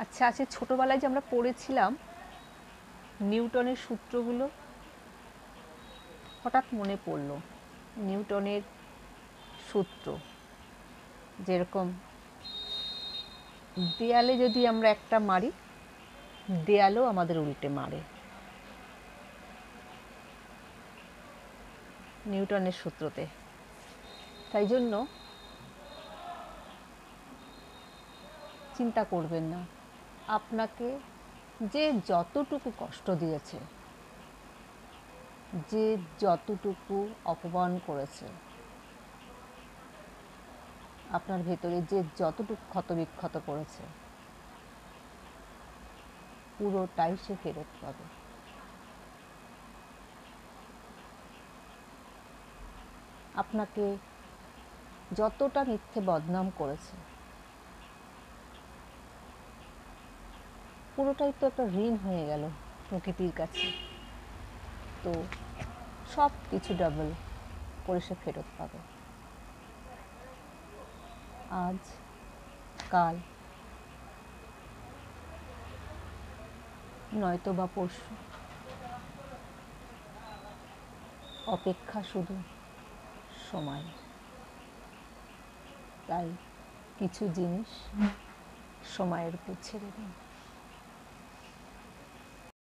আচ্ছা, আজকে ছোটোবেলায় যে আমরা পড়েছিলাম নিউটনের সূত্রগুলো, হঠাৎ মনে পড়ল নিউটনের সূত্র। যেরকম দেয়ালে যদি আমরা একটা মারি, দেয়ালও আমাদের উল্টে মারে। নিউটনের সূত্রতে। তাই জন্য চিন্তা করবেন না, আপনাকে যে যতটুকু কষ্ট দিয়েছে, যে যতটুকু অপমান করেছে, আপনার ভেতরে যে যতটুকু ক্ষতবিক্ষত করেছে, পুরোটাই সে ফেরত পাবে। আপনাকে যতটা মিথ্যে বদনাম করেছে, পুরোটাই তো একটা ঋণ হয়ে গেল প্রকৃতির কাছে। তো সব কিছু ডাবল করে সে ফেরত পাবে। আজ, কাল, নয়তো বা পরশু। অপেক্ষা শুধু সময়ের। তাই কিছু জিনিস সময়ের উপর ছেড়ে দিন।